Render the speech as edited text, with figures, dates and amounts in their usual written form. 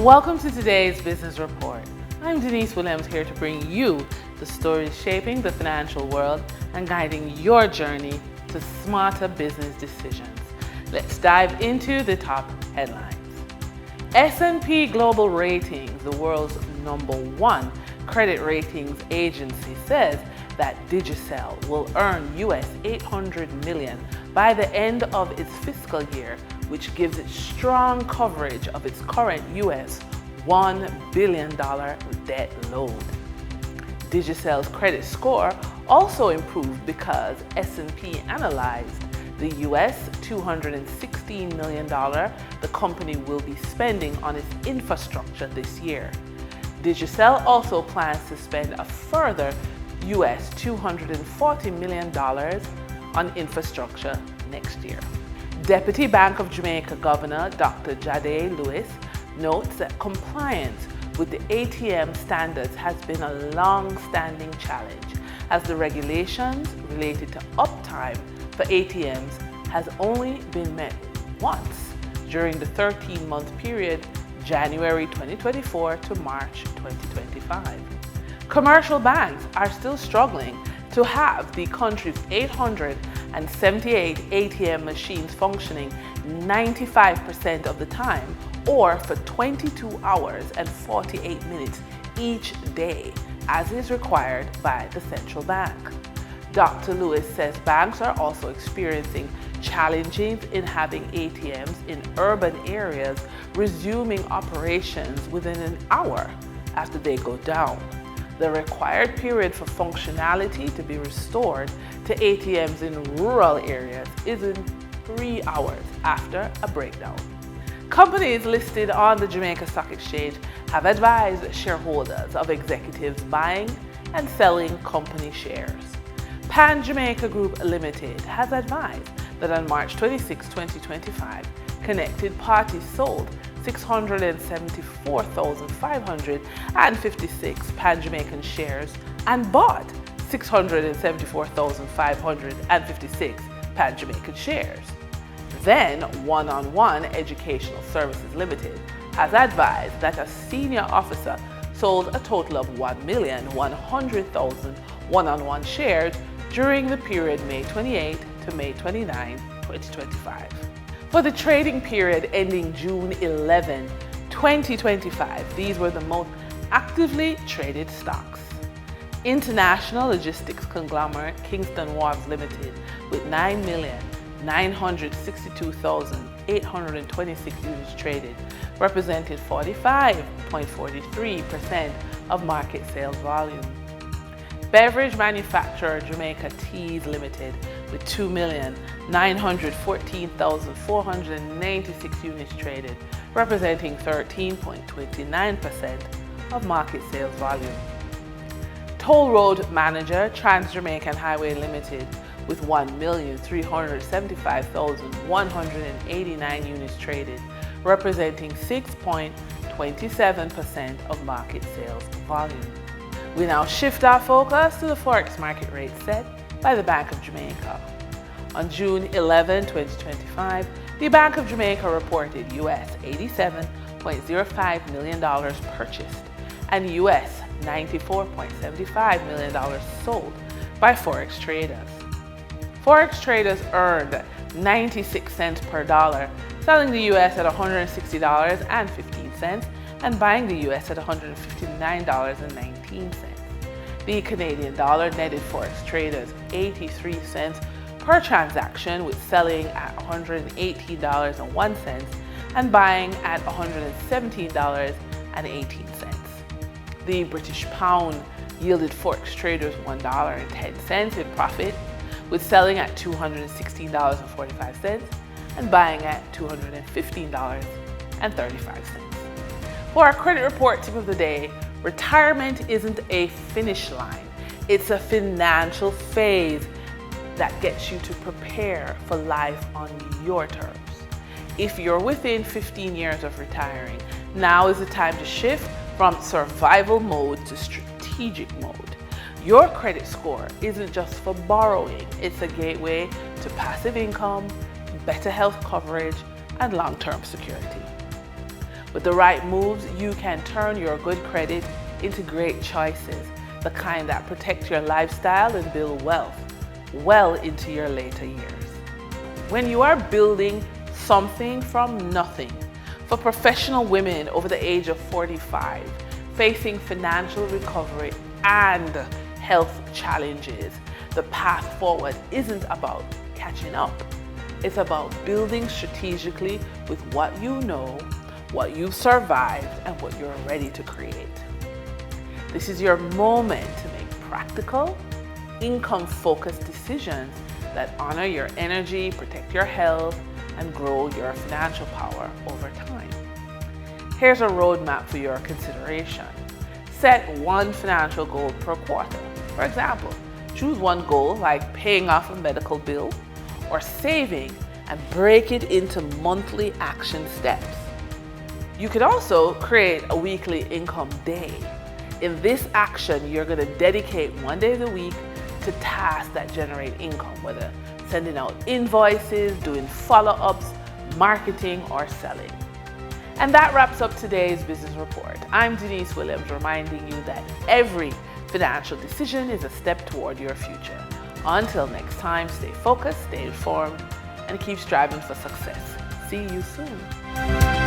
Welcome to today's Business Report. I'm Denise Williams, here to bring you the stories shaping the financial world and guiding your journey to smarter business decisions. Let's dive into the top headlines. S&P Global Ratings, the world's #1 credit ratings agency, says that Digicel will earn US $800 million by the end of its fiscal year, which gives it strong coverage of its current US $1 billion debt load. Digicel's credit score also improved because S&P analyzed the US $216 million the company will be spending on its infrastructure this year. Digicel also plans to spend a further US $240 million on infrastructure next year. Deputy Bank of Jamaica Governor Dr. Jade Lewis notes that compliance with the ATM standards has been a long-standing challenge, as the regulations related to uptime for ATMs has only been met once during the 13-month period January 2024 to March 2025. Commercial banks are still struggling to have the country's 878 ATM machines functioning 95% of the time, or for 22 hours and 48 minutes each day, as is required by the central bank. Dr. Lewis says banks are also experiencing challenges in having ATMs in urban areas resuming operations within an hour after they go down. The required period for functionality to be restored to ATMs in rural areas is in 3 hours after a breakdown. Companies listed on the Jamaica Stock Exchange have advised shareholders of executives buying and selling company shares. Pan Jamaica Group Limited has advised that on March 26, 2025, connected parties sold 674,556 Pan Jamaican shares and bought 674,556 Pan Jamaican shares. Then, One-on-One Educational Services Limited has advised that a senior officer sold a total of 1,100,000 One-on-One shares during the period May 28 to May 29, 2025. For the trading period ending June 11, 2025, these were the most actively traded stocks. International logistics conglomerate Kingston Wharves Limited with 9,962,826 units traded, represented 45.43% of market sales volume. Beverage manufacturer Jamaica Teas Limited with 2,914,496 units traded, representing 13.29% of market sales volume. Toll Road Manager Trans Jamaican Highway Limited with 1,375,189 units traded, representing 6.27% of market sales volume. We now shift our focus to the Forex market rate set by the Bank of Jamaica. On June 11, 2025, the Bank of Jamaica reported US $87.05 million purchased and US $94.75 million sold by Forex traders. Forex traders earned 96 cents per dollar, selling the US at $160.15 and buying the US at $159.19. The Canadian dollar netted Forex traders 83 cents per transaction, with selling at $118.01 and buying at $117.18. The British pound yielded Forex traders $1.10 in profit, with selling at $216.45 and buying at $215.35. For our credit report tip of the day, retirement isn't a finish line. It's a financial phase that gets you to prepare for life on your terms. If you're within 15 years of retiring, now is the time to shift from survival mode to strategic mode. Your credit score isn't just for borrowing, it's a gateway to passive income, better health coverage, and long-term security. With the right moves, you can turn your good credit into great choices, the kind that protect your lifestyle and build wealth well into your later years. When you are building something from nothing, for professional women over the age of 45, facing financial recovery and health challenges, the path forward isn't about catching up. It's about building strategically with what you know, what you've survived, and what you're ready to create. This is your moment to make practical, income-focused decisions that honor your energy, protect your health, and grow your financial power over time. Here's a roadmap for your consideration. Set one financial goal per quarter. For example, choose one goal like paying off a medical bill or saving, and break it into monthly action steps. You could also create a weekly income day. In this action, you're going to dedicate one day of the week to tasks that generate income, whether sending out invoices, doing follow-ups, marketing, or selling. And that wraps up today's business report. I'm Denise Williams, reminding you that every financial decision is a step toward your future. Until next time, stay focused, stay informed, and keep striving for success. See you soon.